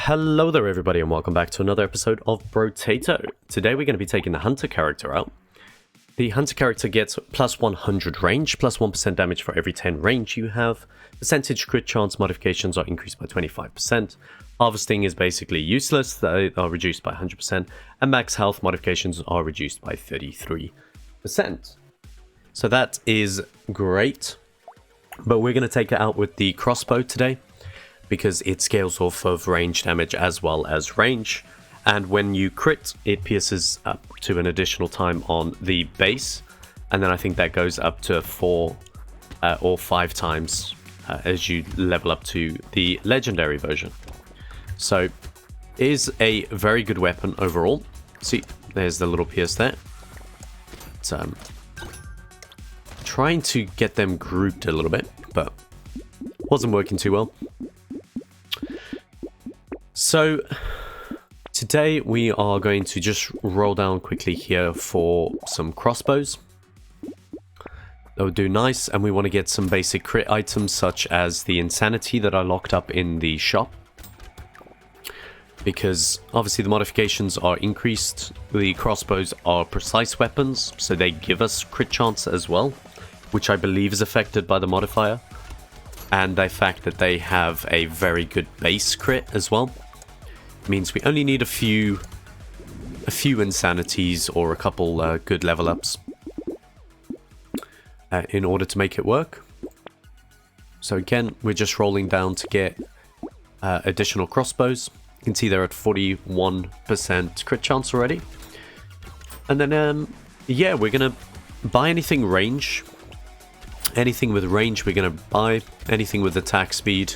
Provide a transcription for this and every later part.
Hello there everybody and welcome back to another episode of Brotato. Today we're going to be taking the Hunter character out. The Hunter character gets plus 100 range, plus 1% damage for every 10 range you have. Percentage crit chance modifications are increased by 25%. Harvesting is basically useless, they are reduced by 100%. And max health modifications are reduced by 33%. So that is great. But we're going to take it out with the crossbow today, because it scales off of range damage as well as range, and when you crit it pierces up to an additional time on the base, and then I think that goes up to 4 or 5 times as you level up to the legendary version. So it is a very good weapon overall. See, there's the little pierce there. It's trying to get them grouped a little bit, but wasn't working too well. So, today we are going to just roll down quickly here for some crossbows. That would do nice, and we want to get some basic crit items such as the insanity that I locked up in the shop. Because obviously the modifications are increased, the crossbows are precise weapons, so they give us crit chance as well, which I believe is affected by the modifier. And the fact that they have a very good base crit as well means we only need a few insanities or a couple good level ups in order to make it work. So again, we're just rolling down to get additional crossbows. You can see they're at 41% crit chance already. And then yeah, we're gonna buy anything range. Anything with range we're going to buy. Anything with attack speed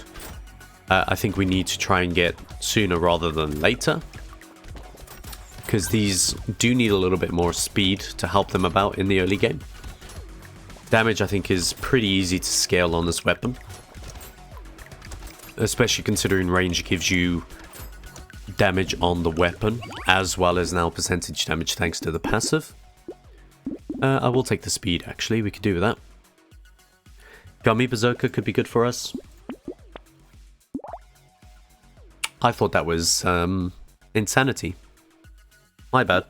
I think we need to try and get sooner rather than later, because these do need a little bit more speed to help them about in the early game. Damage I think is pretty easy to scale on this weapon, especially considering range gives you damage on the weapon as well as now percentage damage thanks to the passive. I will take the speed actually, we could do with that. Gummy Berserker could be good for us. I thought that was insanity. My bad.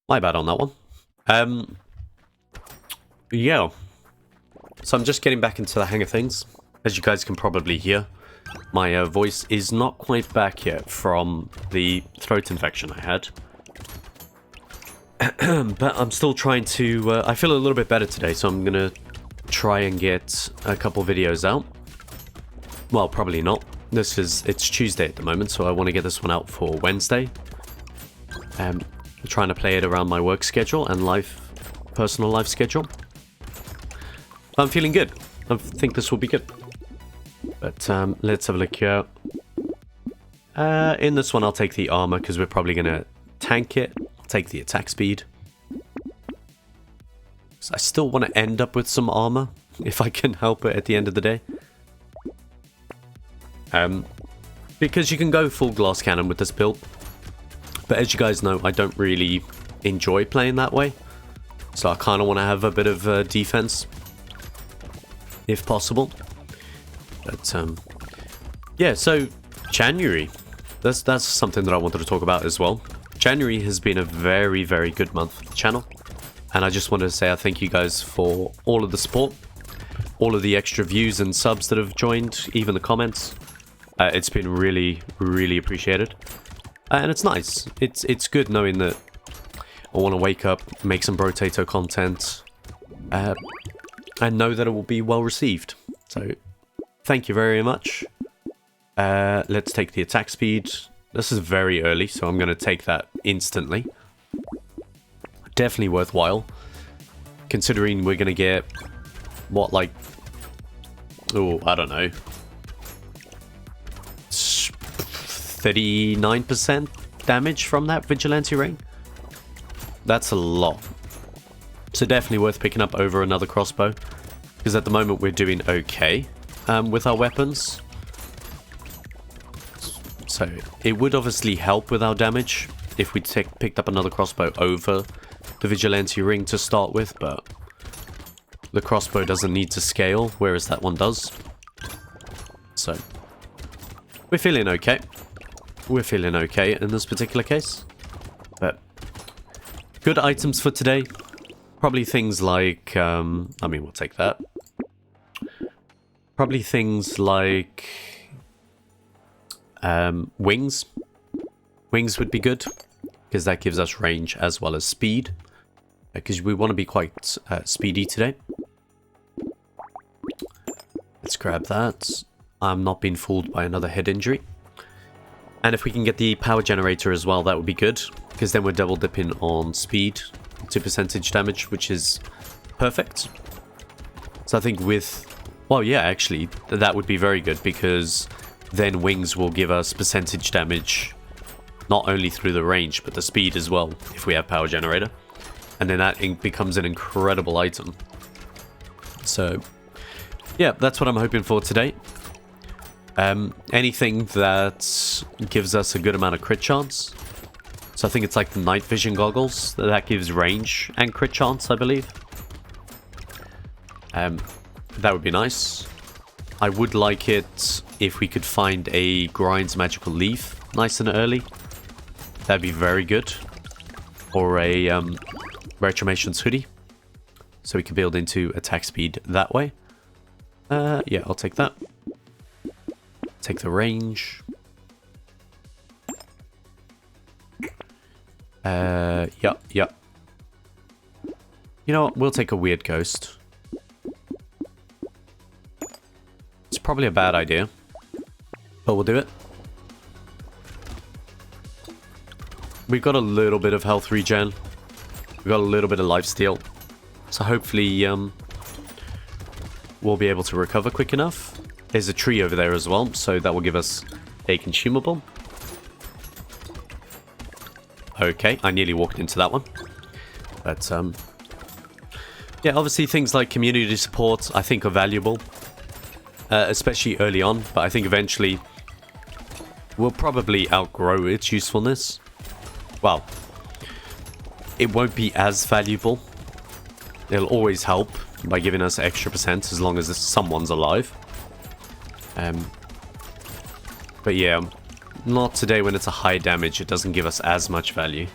My bad on that one. Yeah. So I'm just getting back into the hang of things. As you guys can probably hear, my voice is not quite back yet from the throat infection I had. But I'm still trying to... I feel a little bit better today, so I'm going to try and get a couple videos out. Well, probably not. It's Tuesday at the moment, so I want to get this one out for Wednesday. I'm trying to play it around my work schedule and personal life schedule. I'm feeling good. I think this will be good. But let's have a look here. In this one, I'll take the armor, because we're probably going to tank it. Take the attack speed. So I still want to end up with some armor, if I can help it at the end of the day. Because you can go full glass cannon with this build. But as you guys know, I don't really enjoy playing that way. So I kind of want to have a bit of defense, if possible. But yeah, so January. That's something that I wanted to talk about as well. January has been a very, very good month for the channel, and I just wanted to say I thank you guys for all of the support, all of the extra views and subs that have joined, even the comments. It's been really, really appreciated, and it's nice. It's good knowing that I want to wake up, make some Brotato content, and know that it will be well received. So thank you very much. Let's take the attack speed. This is very early, so I'm going to take that instantly. Definitely worthwhile, considering we're going to get, what, like, oh, I don't know, 39% damage from that Vigilante ring? That's a lot. So definitely worth picking up over another crossbow, because at the moment we're doing okay with our weapons. So it would obviously help with our damage if we picked up another crossbow over the Vigilante ring to start with, but the crossbow doesn't need to scale, whereas that one does. So we're feeling okay. We're feeling okay in this particular case. But good items for today. Probably things like, I mean, we'll take that. Probably things like wings. Wings would be good, because that gives us range as well as speed. Because we want to be quite speedy today. Let's grab that. I'm not being fooled by another head injury. And if we can get the power generator as well, that would be good. Because then we're double dipping on speed to percentage damage, which is perfect. So I think with... Well, yeah, actually, that would be very good. Because then wings will give us percentage damage. Not only through the range, but the speed as well. If we have power generator. And then that becomes an incredible item. So... yeah, that's what I'm hoping for today. Anything that gives us a good amount of crit chance. So I think it's like the night vision goggles. That gives range and crit chance, I believe. That would be nice. I would like it if we could find a Grind's Magical Leaf nice and early. That'd be very good. Or a Retrimation's Hoodie. So we can build into attack speed that way. Yeah, I'll take that. Take the range. Yeah. You know what? We'll take a weird ghost. It's probably a bad idea, but we'll do it. We've got a little bit of health regen. We've got a little bit of lifesteal. So hopefully, we'll be able to recover quick enough. There's a tree over there as well, so that will give us a consumable. Okay, I nearly walked into that one. But, yeah, obviously things like community support I think are valuable. Especially early on, but I think eventually we'll probably outgrow its usefulness. Well, it won't be as valuable. It'll always help by giving us extra percent as long as someone's alive. But yeah, not today when it's a high damage. It doesn't give us as much value.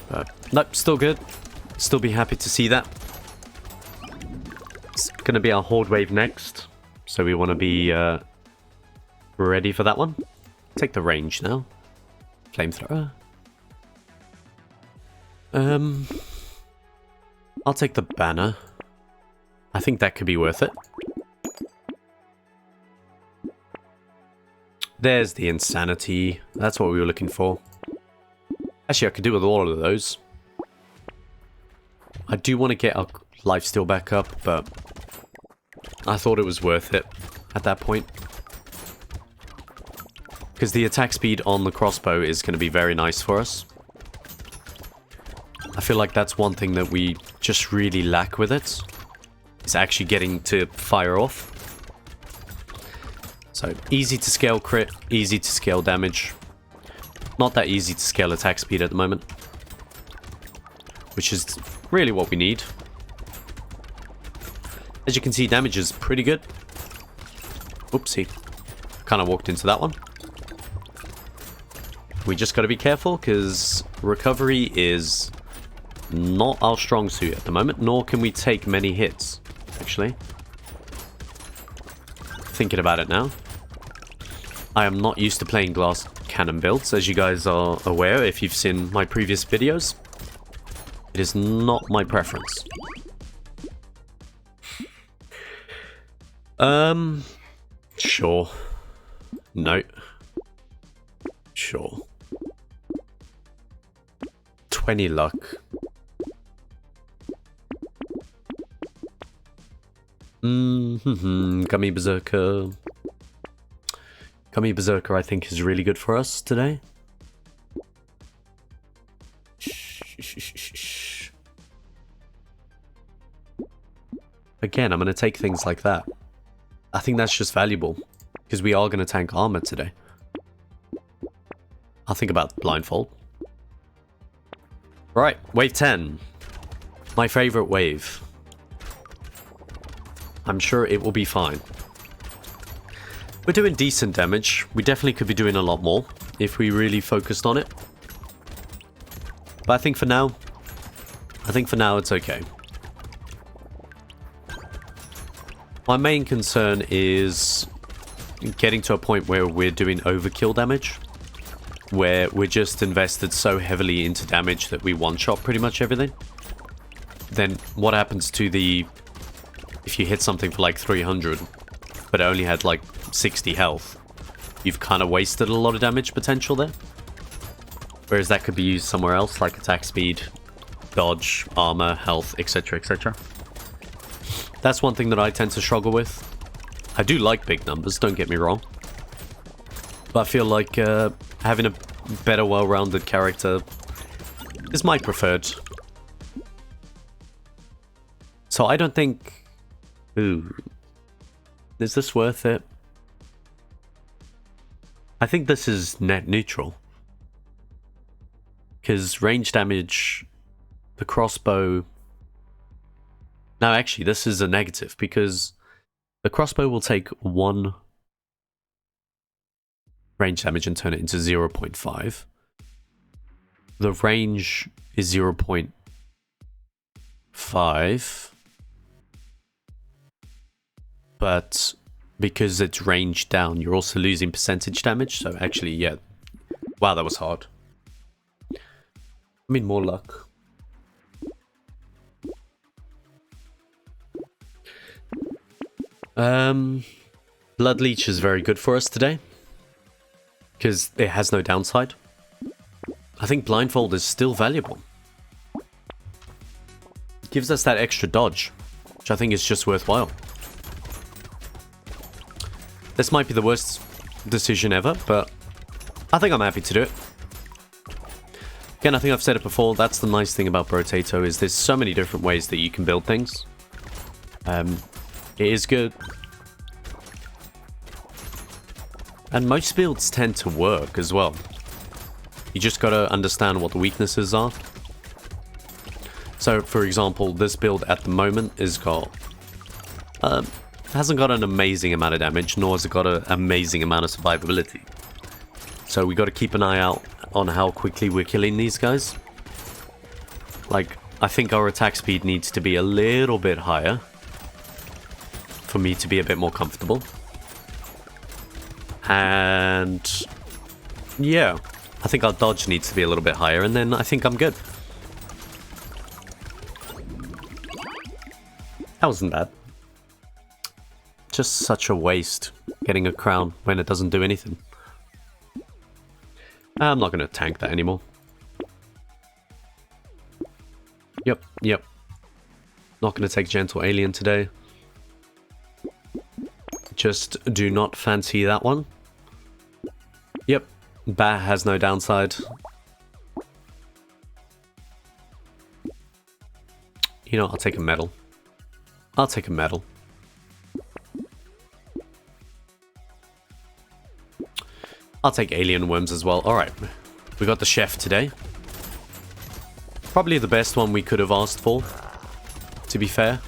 But nope, still good. Still be happy to see that. It's going to be our Horde wave next. So we want to be ready for that one. Take the range now. Flamethrower. I'll take the banner. I think that could be worth it. There's the insanity. That's what we were looking for. Actually, I could do with all of those. I do want to get our lifesteal back up, but I thought it was worth it at that point. Because the attack speed on the crossbow is going to be very nice for us. I feel like that's one thing that we just really lack with it. Is actually getting to fire off. So, easy to scale crit, easy to scale damage. Not that easy to scale attack speed at the moment. Which is really what we need. As you can see, damage is pretty good. Oopsie. Kind of walked into that one. We just got to be careful, because recovery is not our strong suit at the moment, nor can we take many hits, actually. Thinking about it now. I am not used to playing glass cannon builds, as you guys are aware if you've seen my previous videos. It is not my preference. Sure. No. Sure. 20 luck. Gummy Berserker. Gummy Berserker, I think, is really good for us today. Again, I'm going to take things like that. I think that's just valuable. Because we are going to tank armor today. I'll think about blindfold. Right, wave 10. My favorite wave. I'm sure it will be fine. We're doing decent damage. We definitely could be doing a lot more if we really focused on it. But I think for now it's okay. My main concern is getting to a point where we're doing overkill damage, where we're just invested so heavily into damage that we one-shot pretty much everything. Then what happens to if you hit something for like 300, but it only had like 60 health, you've kind of wasted a lot of damage potential there. Whereas that could be used somewhere else, like attack speed, dodge, armor, health, etc, etc. That's one thing that I tend to struggle with. I do like big numbers, don't get me wrong. But I feel like having a better, well-rounded character is my preferred. So I don't think... Ooh. Is this worth it? I think this is net neutral. Because range damage, the crossbow... No, actually, this is a negative, because the crossbow will take 1 range damage and turn it into 0.5. The range is 0.5. But because it's range down, you're also losing percentage damage. So actually, yeah. Wow, that was hard. I mean, more luck. Blood Leech is very good for us today, because it has no downside. I think Blindfold is still valuable. It gives us that extra dodge, which I think is just worthwhile. This might be the worst decision ever, but I think I'm happy to do it. Again, I think I've said it before, that's the nice thing about Brotato, is there's so many different ways that you can build things. It is good. And most builds tend to work as well. You just gotta understand what the weaknesses are. So, for example, this build at the moment has got... hasn't got an amazing amount of damage, nor has it got an amazing amount of survivability. So we gotta keep an eye out on how quickly we're killing these guys. Like, I think our attack speed needs to be a little bit higher for me to be a bit more comfortable. And yeah, I think our dodge needs to be a little bit higher, and then I think I'm good. That wasn't bad. Just such a waste getting a crown when it doesn't do anything. I'm not going to tank that anymore. Yep. Not going to take Gentle Alien today. Just do not fancy that one. Yep, Bat has no downside. You know, I'll take a medal. I'll take a medal. I'll take alien worms as well. Alright, we got the chef today. Probably the best one we could have asked for, to be fair.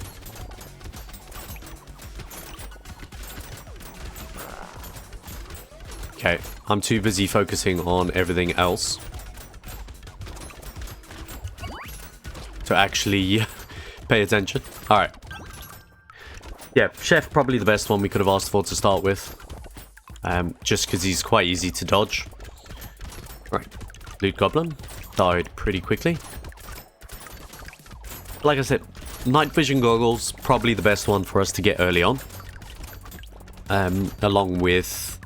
Okay, I'm too busy focusing on everything else to actually pay attention. Alright. Yeah, Chef probably the best one we could have asked for to start with. Just because he's quite easy to dodge. Right, Loot Goblin died pretty quickly. Like I said, night vision goggles, probably the best one for us to get early on. Along with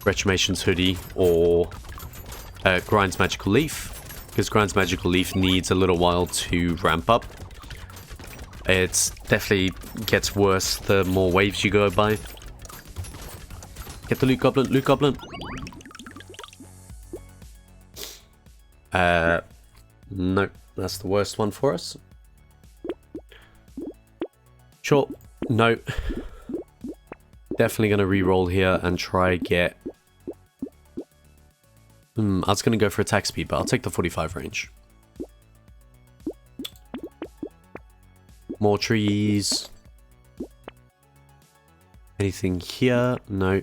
Retrimation's Hoodie or Grind's Magical Leaf. Because Grind's Magical Leaf needs a little while to ramp up. It definitely gets worse the more waves you go by. Get the Loot Goblin, Loot Goblin. Nope, that's the worst one for us. Sure, no. Definitely going to reroll here and try get... I was going to go for attack speed, but I'll take the 45 range. More trees. Anything here? No.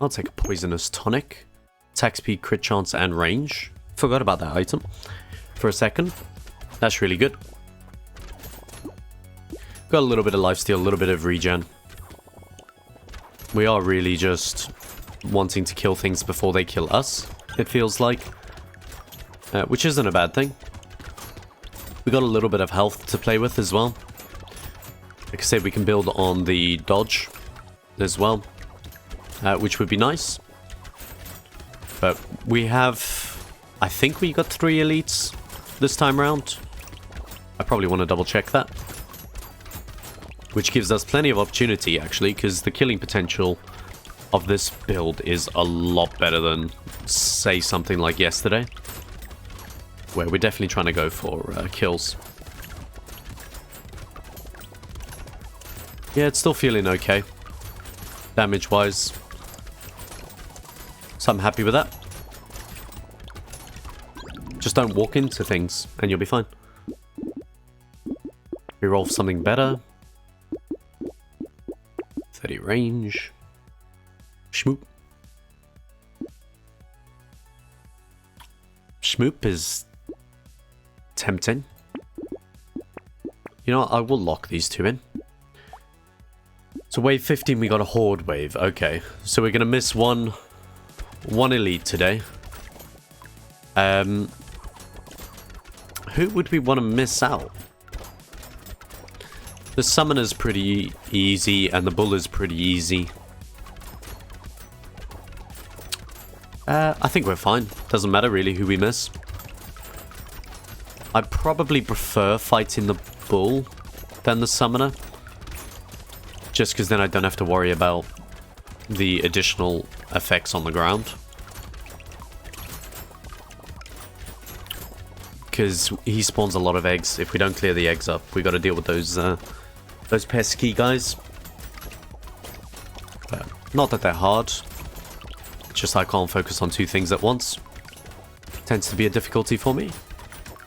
I'll take a poisonous tonic. Attack speed, crit chance, and range. Forgot about that item for a second. That's really good. Got a little bit of lifesteal, a little bit of regen. We are really just wanting to kill things before they kill us, it feels like. Which isn't a bad thing. We got a little bit of health to play with as well. Like I said, we can build on the dodge as well, which would be nice. But we have, I think we got 3 elites this time around. I probably want to double check that. Which gives us plenty of opportunity, actually, because the killing potential of this build is a lot better than, say, something like yesterday, where we're definitely trying to go for kills. Yeah, it's still feeling okay, damage-wise. So I'm happy with that. Just don't walk into things, and you'll be fine. Reroll for something better. 30 range. Schmoop. Schmoop is tempting. You know what? I will lock these two in. So wave 15, we got a Horde wave. Okay, so we're gonna miss one elite today. Who would we want to miss out? The summoner's pretty easy, and the bull is pretty easy. I think we're fine. Doesn't matter really who we miss. I probably prefer fighting the bull than the summoner. Just because then I don't have to worry about the additional effects on the ground. Because he spawns a lot of eggs. If we don't clear the eggs up, we got to deal with those pesky guys. But not that they're hard. It's just I can't focus on 2 things at once. Tends to be a difficulty for me.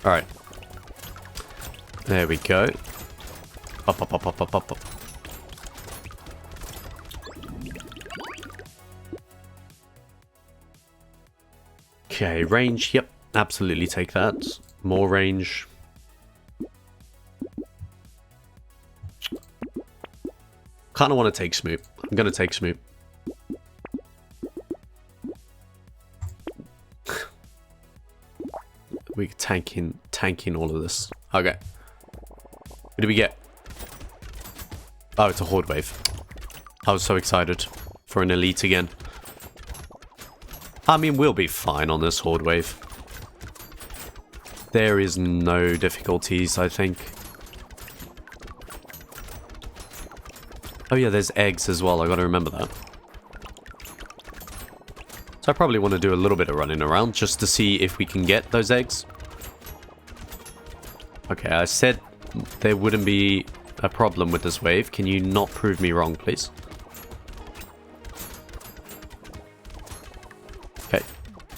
Alright. There we go. Up, up, up, up, up, up, up. Okay, range. Yep, absolutely take that. More range. Kind of want to take Smoop. I'm going to take Smoop. We're tanking all of this. Okay. What do we get? Oh, it's a Horde wave. I was so excited for an elite again. I mean, we'll be fine on this Horde wave. There is no difficulties, I think. Oh yeah, there's eggs as well. I gotta remember that. So I probably want to do a little bit of running around just to see if we can get those eggs. Okay, I said there wouldn't be a problem with this wave. Can you not prove me wrong, please? Okay.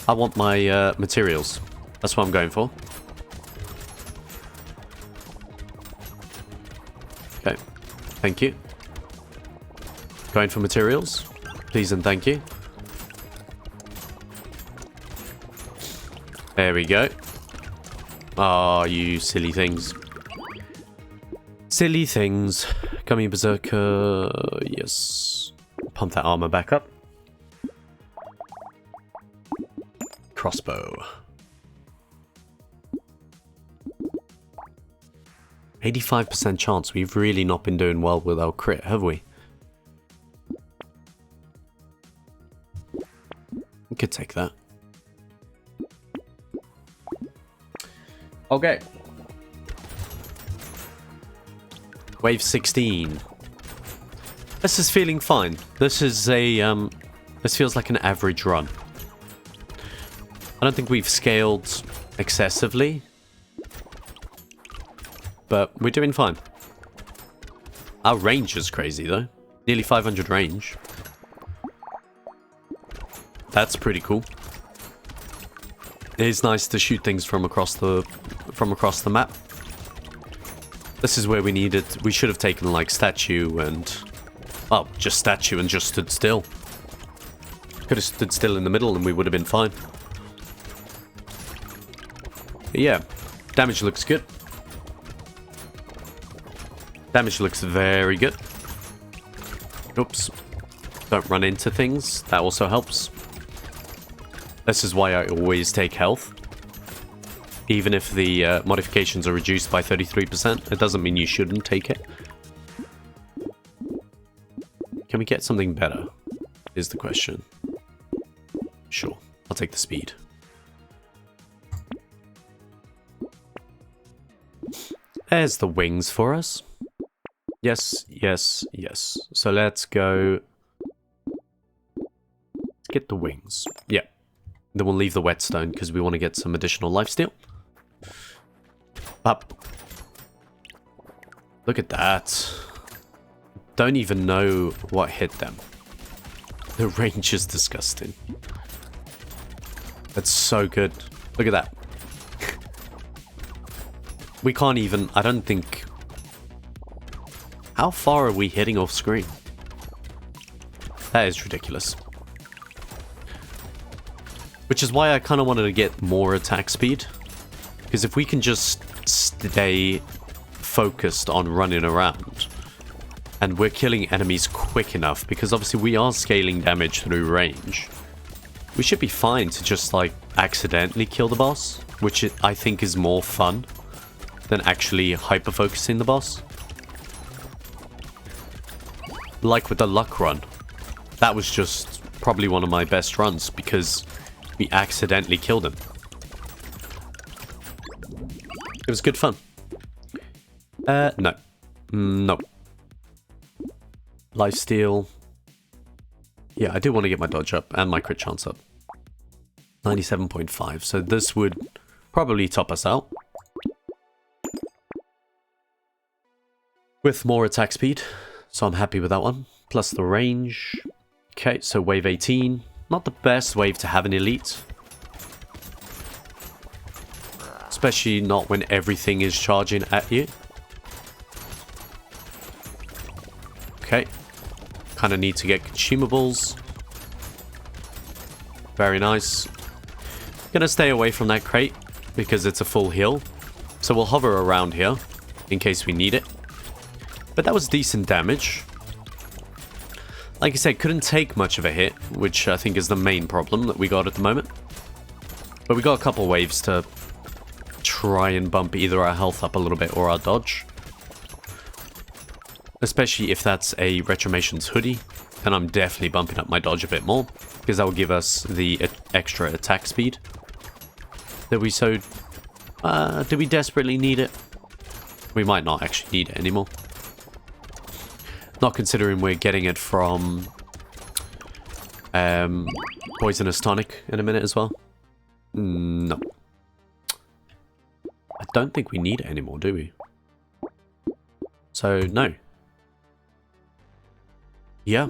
I want my materials. That's what I'm going for. Okay. Thank you. Going for materials. Please and thank you. There we go. Ah, oh, you silly things. Silly things. Gummy Berserker. Yes. Pump that armor back up. Crossbow. 85% chance. We've really not been doing well with our crit, have we? We could take that. Okay. Wave 16. This is feeling fine. This is a this feels like an average run. I don't think we've scaled excessively, but we're doing fine. Our range is crazy though. Nearly 500 range. That's pretty cool. It is nice to shoot things from across the map. This is where we needed. We should have taken like statue and, oh, just statue and just stood still. Could have stood still in the middle and we would have been fine. But yeah, damage looks good. Damage looks very good. Oops. Don't run into things. That also helps. This is why I always take health. Even if the modifications are reduced by 33%, it doesn't mean you shouldn't take it. Can we get something better? Is the question. Sure, I'll take the speed. There's the wings for us. Yes, yes, yes. So let's go... Let's get the wings. Yeah. Then we'll leave the whetstone because we want to get some additional lifesteal. Up. Look at that. Don't even know what hit them. The range is disgusting. That's so good. Look at that. We can't even... I don't think... How far are we hitting off screen? That is ridiculous. Which is why I kind of wanted to get more attack speed. Because if we can just stay focused on running around, and we're killing enemies quick enough, because obviously we are scaling damage through range, we should be fine to just like accidentally kill the boss, which I think is more fun than actually hyper-focusing the boss. Like with the luck run. That was just probably one of my best runs because we accidentally killed him. It was good fun. No. No. Lifesteal. Yeah, I do want to get my dodge up and my crit chance up. 97.5, so this would probably top us out. With more attack speed, so I'm happy with that one. Plus the range. Okay, so wave 18. Not the best wave to have an elite. Especially not when everything is charging at you. Okay. Kind of need to get consumables. Very nice. Gonna stay away from that crate because it's a full heal. So we'll hover around here in case we need it. But that was decent damage. Like I said, couldn't take much of a hit, which I think is the main problem that we got at the moment. But we got a couple waves to try and bump either our health up a little bit or our dodge. Especially if that's a Retromation's hoodie, then I'm definitely bumping up my dodge a bit more, because that will give us the extra attack speed. Do we desperately need it? We might not actually need it anymore. Not considering we're getting it from Poisonous Tonic in a minute as well. No. I don't think we need it anymore, do we? So, no. Yeah,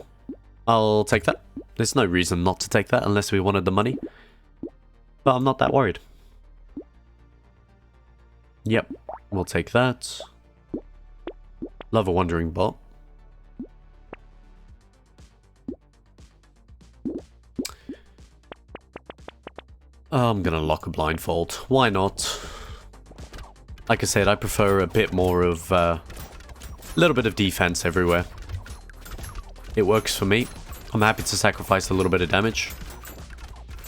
I'll take that. There's no reason not to take that unless we wanted the money. But I'm not that worried. Yep, we'll take that. Love a wandering bot. I'm gonna lock a blindfold. Why not? Like I said, I prefer a bit more of a little bit of defense everywhere. It works for me. I'm happy to sacrifice a little bit of damage.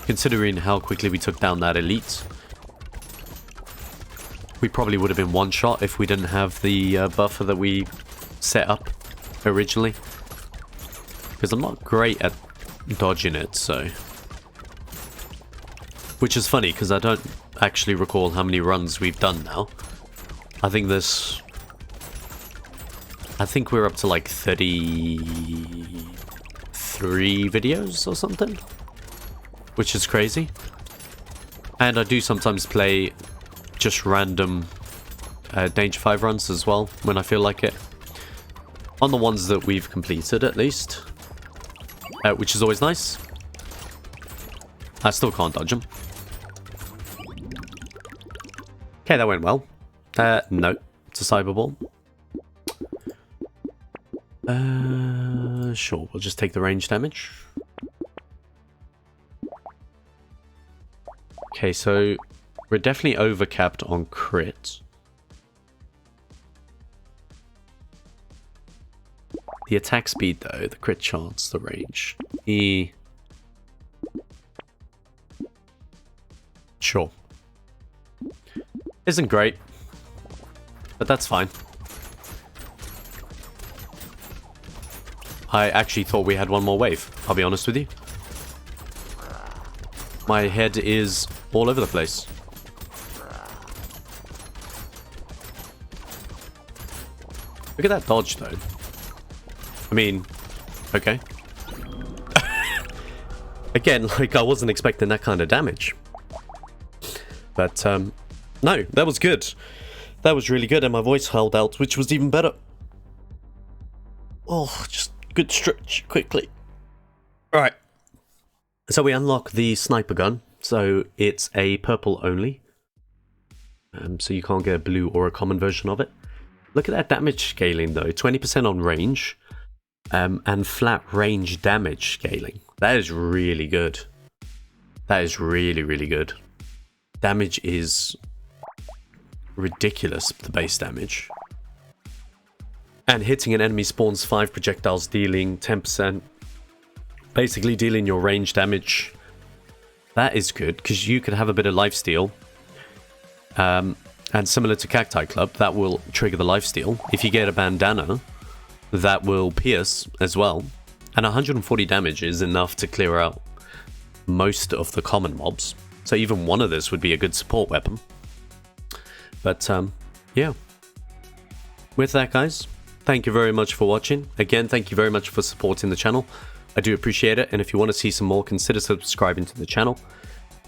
Considering how quickly we took down that elite. We probably would have been one shot if we didn't have the buffer that we set up originally. Because I'm not great at dodging it, so... Which is funny, because I don't actually recall how many runs we've done now. I think we're up to like 33 videos or something. Which is crazy. And I do sometimes play just random Danger 5 runs as well, when I feel like it. On the ones that we've completed, at least. Which is always nice. I still can't dodge them. Okay, that went well. No. It's a cyberball. Sure, we'll just take the range damage. Okay, so we're definitely overcapped on crit. The attack speed though, the crit chance, the range. Sure. Isn't great, but that's fine. I actually thought we had one more wave, I'll be honest with you. My head is all over the place. Look at that dodge though. I mean, okay. Again, like I wasn't expecting that kind of damage. But, no, that was good. That was really good, and my voice held out, which was even better. Oh, just good stretch, quickly. Alright. So we unlock the sniper gun. So it's a purple only. So you can't get a blue or a common version of it. Look at that damage scaling, though. 20% on range. And flat range damage scaling. That is really good. That is really, really good. Damage is ridiculous, the base damage. And hitting an enemy spawns 5 projectiles, dealing 10%. Basically dealing your range damage. That is good, because you could have a bit of lifesteal. And similar to Cacti Club, that will trigger the lifesteal. If you get a bandana, that will pierce as well. And 140 damage is enough to clear out most of the common mobs. So even one of this would be a good support weapon. But, yeah. With that, guys, thank you very much for watching. Again, thank you very much for supporting the channel. I do appreciate it. And if you want to see some more, consider subscribing to the channel.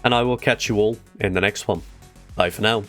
And I will catch you all in the next one. Bye for now.